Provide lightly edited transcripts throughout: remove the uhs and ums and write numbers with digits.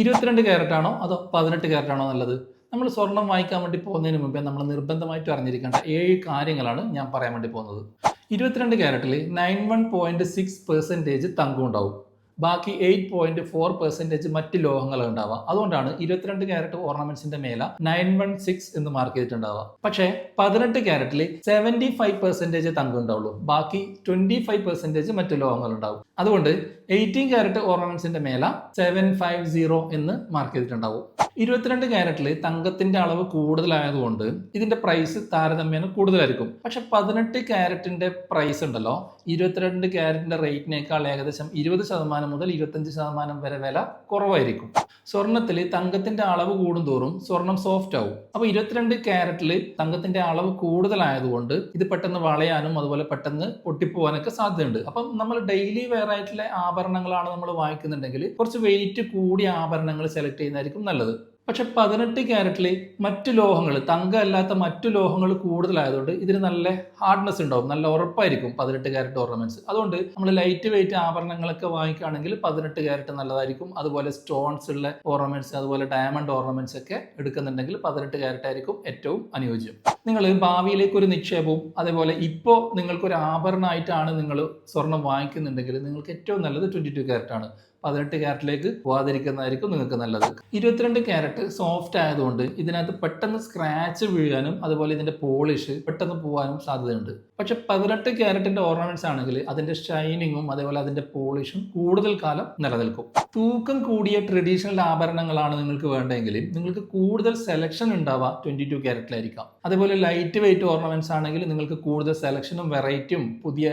22 carrot ആണോ അതോ 18 carrot ആണോ നല്ലത്? നമ്മൾ സ്വർണം വാങ്ങിക്കാൻ വേണ്ടി പോകുന്നതിന് മുമ്പേ നമ്മൾ നിർബന്ധമായിട്ടും അറിഞ്ഞിരിക്കേണ്ട 7 കാര്യങ്ങളാണ് ഞാൻ പറയാൻ വേണ്ടി പോകുന്നത്. 22 ക്യാരറ്റിൽ 91.6% തങ്കം ഉണ്ടാവും. ബാക്കി 8.4% മറ്റ് ലോഹങ്ങൾ ഉണ്ടാവുക. അതുകൊണ്ടാണ് 22 ക്യാരറ്റ് ഓർണമെന്റ്സിന്റെ മേല 916 എന്ന് മാർക്ക് ചെയ്തിട്ടുണ്ടാവുക. പക്ഷേ 18 ക്യാരറ്റിൽ 75% തങ്കം ഉണ്ടാവുള്ളൂ. ബാക്കി 25% മറ്റ് ലോഹങ്ങൾ ഉണ്ടാവും. അതുകൊണ്ട് 18 ക്യാരറ്റ് ഓർണമെന്റ്സിന്റെ മേല 750 എന്ന് മാർക്ക് ചെയ്തിട്ടുണ്ടാവും. 22 ക്യാരറ്റിൽ തങ്കത്തിന്റെ അളവ് കൂടുതലായതുകൊണ്ട് ഇതിന്റെ പ്രൈസ് താരതമ്യേന കൂടുതലായിരിക്കും. പക്ഷെ 18 ക്യാരറ്റിന്റെ പ്രൈസ് ഉണ്ടല്ലോ 22 ക്യാരറ്റിന്റെ റേറ്റിനേക്കാൾ ഏകദേശം 20% മുതൽ 25% വരെ വില കുറവായിരിക്കും. സ്വർണത്തിൽ തങ്കത്തിന്റെ അളവ് കൂടുന്തോറും സ്വർണം സോഫ്റ്റ് ആവും. അപ്പൊ 22 ക്യാരറ്റിൽ തങ്കത്തിന്റെ അളവ് കൂടുതലായതുകൊണ്ട് ഇത് പെട്ടെന്ന് വളയാനും അതുപോലെ പെട്ടെന്ന് പൊട്ടിപ്പോവാനൊക്കെ സാധ്യതയുണ്ട്. അപ്പം നമ്മൾ ഡെയിലി വെയർ ആയിട്ടുള്ള ആഭരണങ്ങളാണ് നമ്മൾ വാങ്ങിക്കുന്നുണ്ടെങ്കിൽ കുറച്ച് വെയിറ്റ് കൂടിയ ആഭരണങ്ങൾ സെലക്ട് ചെയ്യുന്നതായിരിക്കും നല്ലത്. പക്ഷെ 18 ക്യാരറ്റിൽ മറ്റു ലോഹങ്ങൾ തങ്കം അല്ലാത്ത മറ്റു ലോഹങ്ങൾ കൂടുതലായതുകൊണ്ട് ഇതിന് നല്ല ഹാർഡ്നെസ് ഉണ്ടാവും, നല്ല ഉറപ്പായിരിക്കും 18 ക്യാരറ്റ് ഓർണമെന്റ്സ്. അതുകൊണ്ട് നമ്മൾ ലൈറ്റ് വെയിറ്റ് ആഭരണങ്ങളൊക്കെ വാങ്ങിക്കുകയാണെങ്കിൽ 18 ക്യാരറ്റ് നല്ലതായിരിക്കും. അതുപോലെ സ്റ്റോൺസ് ഉള്ള ഓർണമെന്റ്സ് അതുപോലെ ഡയമണ്ട് ഓർണമെന്റ്സ് ഒക്കെ എടുക്കുന്നുണ്ടെങ്കിൽ 18 ക്യാരറ്റ് ആയിരിക്കും ഏറ്റവും അനുയോജ്യം. നിങ്ങൾ ഭാവിയിലേക്ക് ഒരു നിക്ഷേപവും അതേപോലെ ഇപ്പോൾ നിങ്ങൾക്കൊരു ആഭരണമായിട്ടാണ് നിങ്ങൾ സ്വർണം വാങ്ങിക്കുന്നുണ്ടെങ്കിൽ നിങ്ങൾക്ക് ഏറ്റവും നല്ലത് 22 ക്യാരറ്റ് ആണ്. 18 ക്യാരറ്റിലേക്ക് പോകാതിരിക്കുന്നതായിരിക്കും നിങ്ങൾക്ക് നല്ലത്. 22 ക്യാരറ്റ് സോഫ്റ്റ് ആയതുകൊണ്ട് ഇതിനകത്ത് പെട്ടെന്ന് സ്ക്രാച്ച് വീഴാനും അതുപോലെ ഇതിന്റെ പോളിഷ് പെട്ടെന്ന് പോകാനും സാധ്യതയുണ്ട്. പക്ഷെ 18 ക്യാരറ്റിന്റെ ഓർണമെന്റ്സ് ആണെങ്കിൽ അതിന്റെ ഷൈനിങ്ങും അതേപോലെ അതിന്റെ പോളിഷും കൂടുതൽ കാലം നിലനിൽക്കും. തൂക്കം കൂടിയ ട്രഡീഷണൽ ആഭരണങ്ങളാണ് നിങ്ങൾക്ക് വേണ്ടതെങ്കിൽ നിങ്ങൾക്ക് കൂടുതൽ സെലക്ഷൻ ഉണ്ടാവുക 22 ക്യാരറ്റിലായിരിക്കാം. അതേപോലെ ലൈറ്റ് വെയിറ്റ് ഓർണമെന്റ്സ് ആണെങ്കിൽ നിങ്ങൾക്ക് കൂടുതൽ സെലക്ഷനും വെറൈറ്റിയും പുതിയ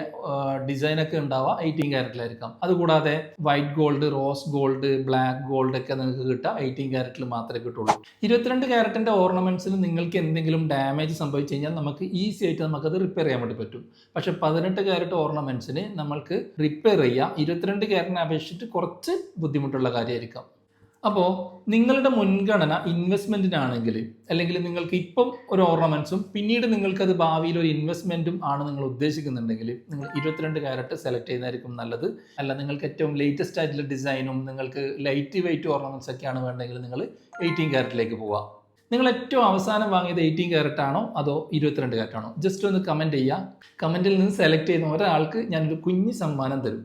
ഡിസൈനൊക്കെ ഉണ്ടാവുക 18 ക്യാരറ്റിലായിരിക്കാം. അതുകൂടാതെ white gold, rose gold, black gold ഒക്കെ നിങ്ങൾക്ക് കിട്ടുക 18 ക്യാരറ്റിൽ മാത്രമേ കിട്ടുള്ളൂ. 22 ക്യാരറ്റിന്റെ ഓർണമെന്റ്സിന് നിങ്ങൾക്ക് എന്തെങ്കിലും ഡാമേജ് സംഭവിച്ചു കഴിഞ്ഞാൽ നമുക്ക് ഈസി ആയിട്ട് നമുക്കത് റിപ്പയർ ചെയ്യാൻ വേണ്ടി പറ്റും. പക്ഷെ 18 ക്യാരറ്റ് ഓർണമെന്റ്സിന് നമ്മൾക്ക് റിപ്പയർ ചെയ്യുക 22 ക്യാരറ്റിനെ അപേക്ഷിച്ചിട്ട് കുറച്ച് ബുദ്ധിമുട്ടുള്ള കാര്യമായിരിക്കാം. അപ്പോൾ നിങ്ങളുടെ മുൻഗണന ഇൻവെസ്റ്റ്മെന്റിനാണെങ്കിൽ അല്ലെങ്കിൽ നിങ്ങൾക്ക് ഇപ്പം ഒരു ഓർണമെന്റ്സും പിന്നീട് നിങ്ങൾക്കത് ഭാവിയിൽ ഒരു ഇൻവെസ്റ്റ്മെന്റും ആണ് നിങ്ങൾ ഉദ്ദേശിക്കുന്നുണ്ടെങ്കിൽ നിങ്ങൾ 22 ക്യാരറ്റ് സെലക്ട് ചെയ്യുന്നതായിരിക്കും നല്ലത്. അല്ല നിങ്ങൾക്ക് ഏറ്റവും ലേറ്റസ്റ്റ് ആയിട്ടുള്ള ഡിസൈനും നിങ്ങൾക്ക് ലൈറ്റ് വെയിറ്റ് ഓർണമെന്റ്സ് ഒക്കെയാണ് വേണ്ടെങ്കിൽ നിങ്ങൾ 18 ക്യാരറ്റിലേക്ക് പോവുക. നിങ്ങൾ ഏറ്റവും അവസാനം വാങ്ങിയത് 18 ക്യാരറ്റ് ആണോ അതോ 22 ക്യാരറ്റ് ആണോ? ജസ്റ്റ് ഒന്ന് കമന്റ് ചെയ്യുക. കമന്റിൽ നിന്ന് സെലക്ട് ചെയ്യുന്ന ഒരാൾക്ക് ഞാനൊരു കുഞ്ഞ് സമ്മാനം തരും.